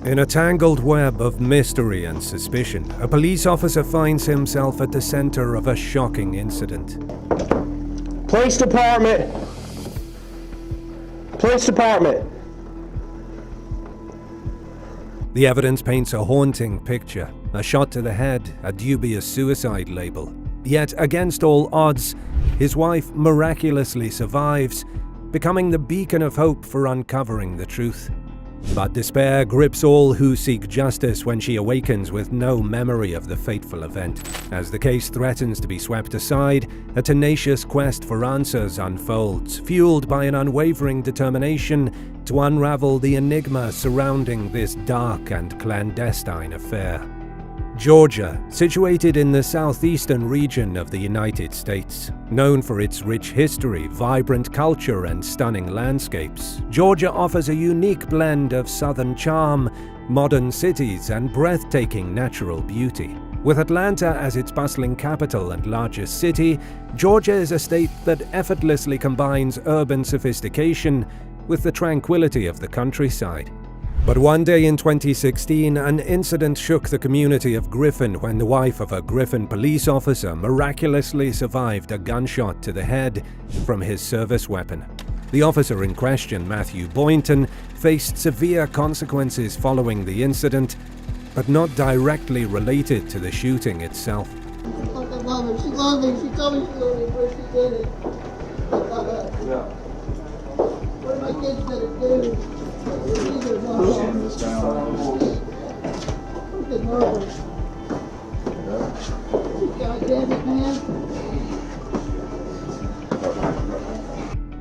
In a tangled web of mystery and suspicion, a police officer finds himself at the center of a shocking incident. Police department! Police department! The evidence paints a haunting picture. A shot to the head, a dubious suicide label. Yet, against all odds, his wife miraculously survives, becoming the beacon of hope for uncovering the truth. But despair grips all who seek justice when she awakens with no memory of the fateful event. As the case threatens to be swept aside, a tenacious quest for answers unfolds, fueled by an unwavering determination to unravel the enigma surrounding this dark and clandestine affair. Georgia, situated in the southeastern region of the United States, known for its rich history, vibrant culture, and stunning landscapes, Georgia offers a unique blend of southern charm, modern cities, and breathtaking natural beauty. With Atlanta as its bustling capital and largest city, Georgia is a state that effortlessly combines urban sophistication with the tranquility of the countryside. But one day in 2016, an incident shook the community of Griffin when the wife of a Griffin police officer miraculously survived a gunshot to the head from his service weapon. The officer in question, Matthew Boynton, faced severe consequences following the incident, but not directly related to the shooting itself. She told me she loved me, but she did it. What am I kids gonna do?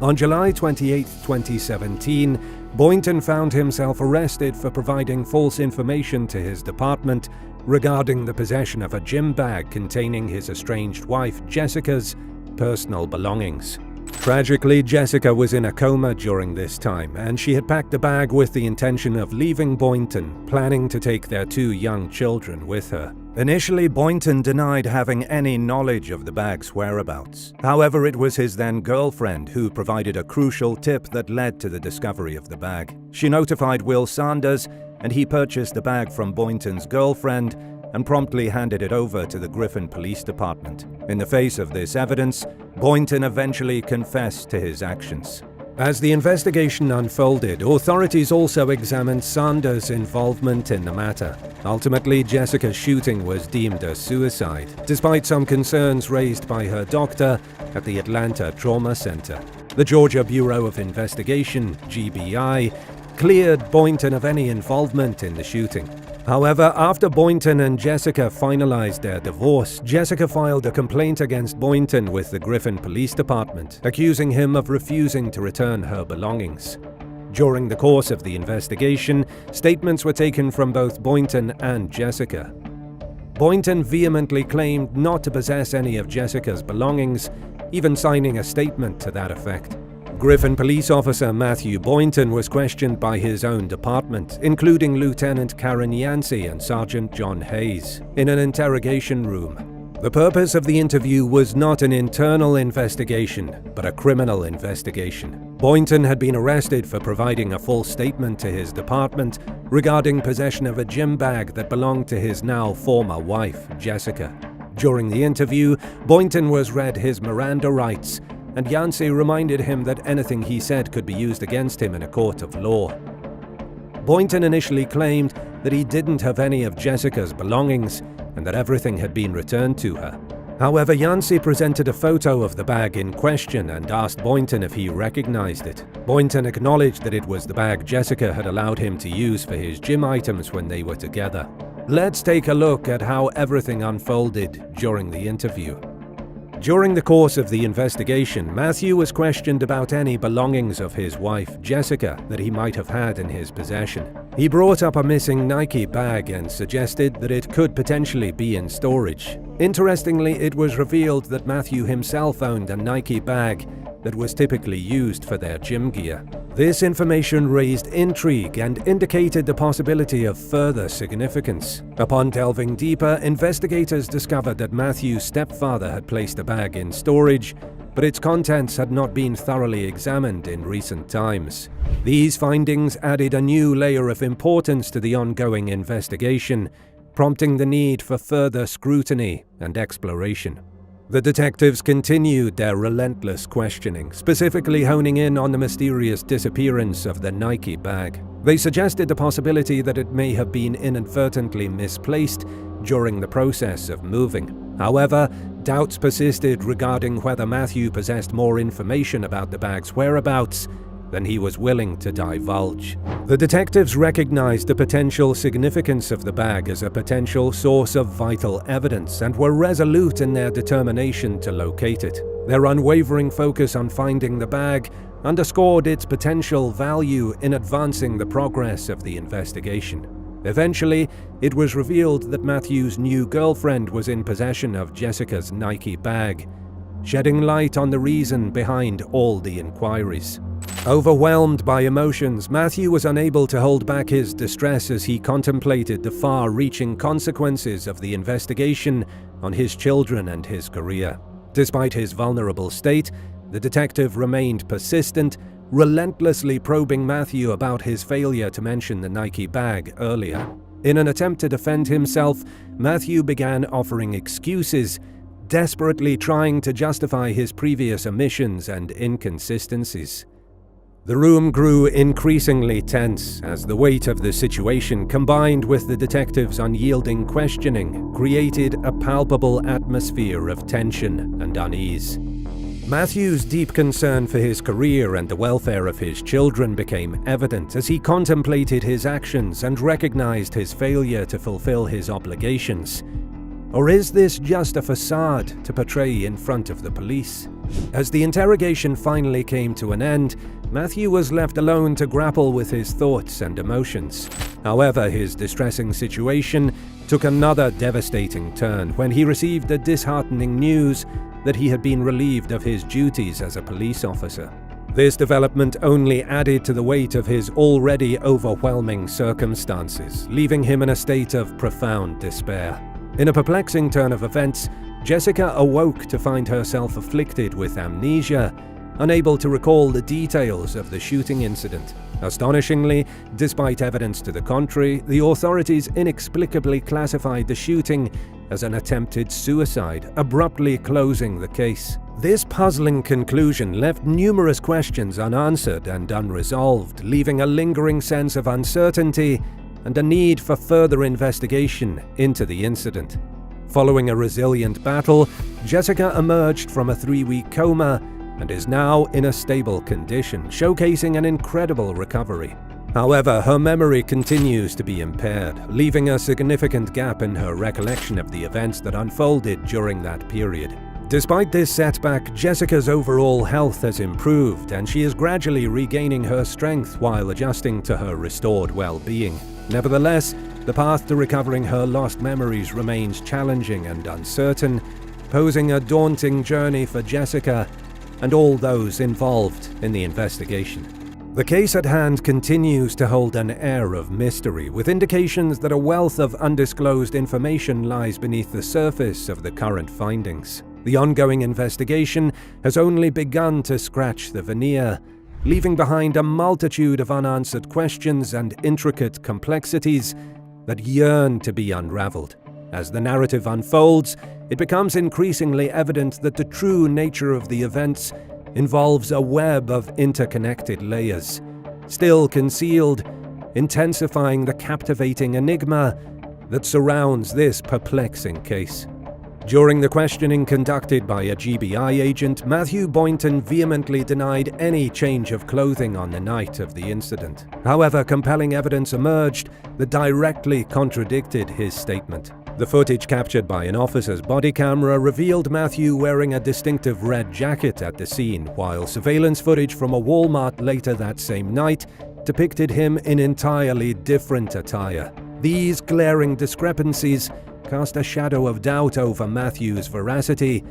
On July 28, 2017, Boynton found himself arrested for providing false information to his department regarding the possession of a gym bag containing his estranged wife Jessica's personal belongings. Tragically, Jessica was in a coma during this time, and she had packed the bag with the intention of leaving Boynton, planning to take their 2 young children with her. Initially, Boynton denied having any knowledge of the bag's whereabouts. However, it was his then-girlfriend who provided a crucial tip that led to the discovery of the bag. She notified Will Sanders, and he purchased the bag from Boynton's girlfriend and promptly handed it over to the Griffin Police Department. In the face of this evidence, Boynton eventually confessed to his actions. As the investigation unfolded, authorities also examined Sanders' involvement in the matter. Ultimately, Jessica's shooting was deemed a suicide, despite some concerns raised by her doctor at the Atlanta Trauma Center. The Georgia Bureau of Investigation, GBI, cleared Boynton of any involvement in the shooting. However, after Boynton and Jessica finalized their divorce, Jessica filed a complaint against Boynton with the Griffin Police Department, accusing him of refusing to return her belongings. During the course of the investigation, statements were taken from both Boynton and Jessica. Boynton vehemently claimed not to possess any of Jessica's belongings, even signing a statement to that effect. Griffin police officer Matthew Boynton was questioned by his own department, including Lieutenant Karen Yancey and Sergeant John Hayes, in an interrogation room. The purpose of the interview was not an internal investigation, but a criminal investigation. Boynton had been arrested for providing a false statement to his department regarding possession of a gym bag that belonged to his now former wife, Jessica. During the interview, Boynton was read his Miranda rights, and Yancey reminded him that anything he said could be used against him in a court of law. Boynton initially claimed that he didn't have any of Jessica's belongings and that everything had been returned to her. However, Yancey presented a photo of the bag in question and asked Boynton if he recognized it. Boynton acknowledged that it was the bag Jessica had allowed him to use for his gym items when they were together. Let's take a look at how everything unfolded during the interview. During the course of the investigation, Matthew was questioned about any belongings of his wife, Jessica, that he might have had in his possession. He brought up a missing Nike bag and suggested that it could potentially be in storage. Interestingly, it was revealed that Matthew himself owned a Nike bag that was typically used for their gym gear. This information raised intrigue and indicated the possibility of further significance. Upon delving deeper, investigators discovered that Matthew's stepfather had placed the bag in storage but its contents had not been thoroughly examined in recent times. These findings added a new layer of importance to the ongoing investigation, prompting the need for further scrutiny and exploration. The detectives continued their relentless questioning, specifically honing in on the mysterious disappearance of the Nike bag. They suggested the possibility that it may have been inadvertently misplaced during the process of moving. However, doubts persisted regarding whether Matthew possessed more information about the bag's whereabouts than he was willing to divulge. The detectives recognized the potential significance of the bag as a potential source of vital evidence and were resolute in their determination to locate it. Their unwavering focus on finding the bag underscored its potential value in advancing the progress of the investigation. Eventually, it was revealed that Matthew's new girlfriend was in possession of Jessica's Nike bag, shedding light on the reason behind all the inquiries. Overwhelmed by emotions, Matthew was unable to hold back his distress as he contemplated the far-reaching consequences of the investigation on his children and his career. Despite his vulnerable state, the detective remained persistent, relentlessly probing Matthew about his failure to mention the Nike bag earlier. In an attempt to defend himself, Matthew began offering excuses, desperately trying to justify his previous omissions and inconsistencies. The room grew increasingly tense as the weight of the situation, combined with the detective's unyielding questioning, created a palpable atmosphere of tension and unease. Matthew's deep concern for his career and the welfare of his children became evident as he contemplated his actions and recognized his failure to fulfill his obligations. Or is this just a facade to portray in front of the police? As the interrogation finally came to an end, Matthew was left alone to grapple with his thoughts and emotions. However, his distressing situation took another devastating turn when he received the disheartening news that he had been relieved of his duties as a police officer. This development only added to the weight of his already overwhelming circumstances, leaving him in a state of profound despair. In a perplexing turn of events, Jessica awoke to find herself afflicted with amnesia, unable to recall the details of the shooting incident. Astonishingly, despite evidence to the contrary, the authorities inexplicably classified the shooting as an attempted suicide, abruptly closing the case. This puzzling conclusion left numerous questions unanswered and unresolved, leaving a lingering sense of uncertainty and a need for further investigation into the incident. Following a resilient battle, Jessica emerged from a 3-week coma and is now in a stable condition, showcasing an incredible recovery. However, her memory continues to be impaired, leaving a significant gap in her recollection of the events that unfolded during that period. Despite this setback, Jessica's overall health has improved, and she is gradually regaining her strength while adjusting to her restored well-being. Nevertheless, the path to recovering her lost memories remains challenging and uncertain, posing a daunting journey for Jessica and all those involved in the investigation. The case at hand continues to hold an air of mystery, with indications that a wealth of undisclosed information lies beneath the surface of the current findings. The ongoing investigation has only begun to scratch the veneer, leaving behind a multitude of unanswered questions and intricate complexities that yearn to be unraveled. As the narrative unfolds, it becomes increasingly evident that the true nature of the events involves a web of interconnected layers, still concealed, intensifying the captivating enigma that surrounds this perplexing case. During the questioning conducted by a GBI agent, Matthew Boynton vehemently denied any change of clothing on the night of the incident. However, compelling evidence emerged that directly contradicted his statement. The footage captured by an officer's body camera revealed Matthew wearing a distinctive red jacket at the scene, while surveillance footage from a Walmart later that same night depicted him in entirely different attire. These glaring discrepancies cast a shadow of doubt over Matthew's veracity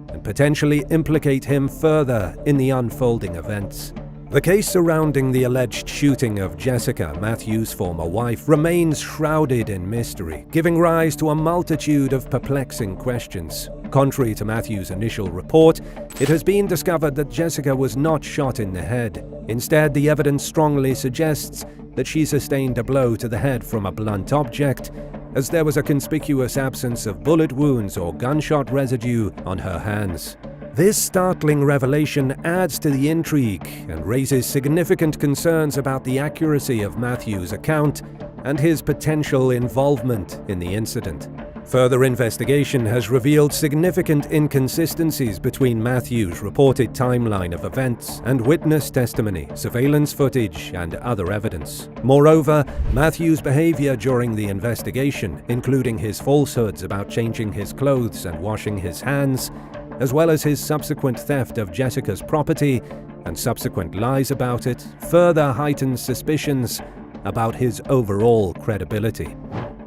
and potentially implicate him further in the unfolding events. The case surrounding the alleged shooting of Jessica, Matthew's former wife, remains shrouded in mystery, giving rise to a multitude of perplexing questions. Contrary to Matthew's initial report, it has been discovered that Jessica was not shot in the head. Instead, the evidence strongly suggests that she sustained a blow to the head from a blunt object, as there was a conspicuous absence of bullet wounds or gunshot residue on her hands. This startling revelation adds to the intrigue and raises significant concerns about the accuracy of Matthew's account and his potential involvement in the incident. Further investigation has revealed significant inconsistencies between Matthew's reported timeline of events and witness testimony, surveillance footage, and other evidence. Moreover, Matthew's behavior during the investigation, including his falsehoods about changing his clothes and washing his hands, as well as his subsequent theft of Jessica's property and subsequent lies about it, further heightens suspicions about his overall credibility.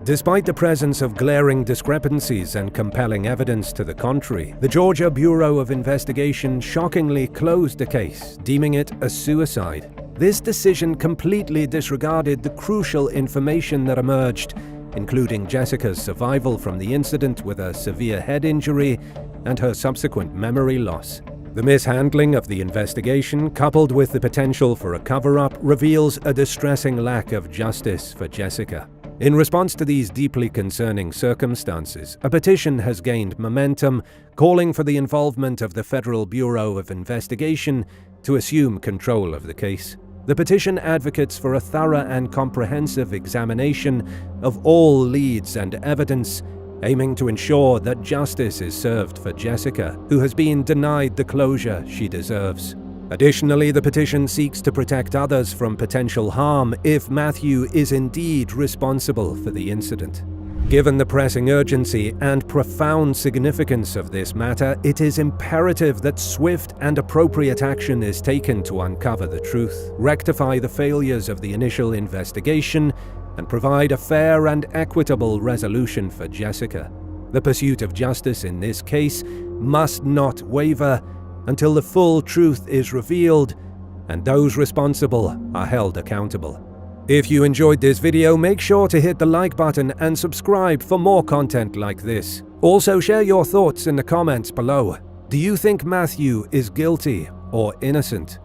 Despite the presence of glaring discrepancies and compelling evidence to the contrary, the Georgia Bureau of Investigation shockingly closed the case, deeming it a suicide. This decision completely disregarded the crucial information that emerged, including Jessica's survival from the incident with a severe head injury and her subsequent memory loss. The mishandling of the investigation, coupled with the potential for a cover-up, reveals a distressing lack of justice for Jessica. In response to these deeply concerning circumstances, a petition has gained momentum, calling for the involvement of the Federal Bureau of Investigation to assume control of the case. The petition advocates for a thorough and comprehensive examination of all leads and evidence, aiming to ensure that justice is served for Jessica, who has been denied the closure she deserves. Additionally, the petition seeks to protect others from potential harm if Matthew is indeed responsible for the incident. Given the pressing urgency and profound significance of this matter, it is imperative that swift and appropriate action is taken to uncover the truth, rectify the failures of the initial investigation, and provide a fair and equitable resolution for Jessica. The pursuit of justice in this case must not waver until the full truth is revealed and those responsible are held accountable. If you enjoyed this video, make sure to hit the like button and subscribe for more content like this. Also, share your thoughts in the comments below. Do you think Matthew is guilty or innocent?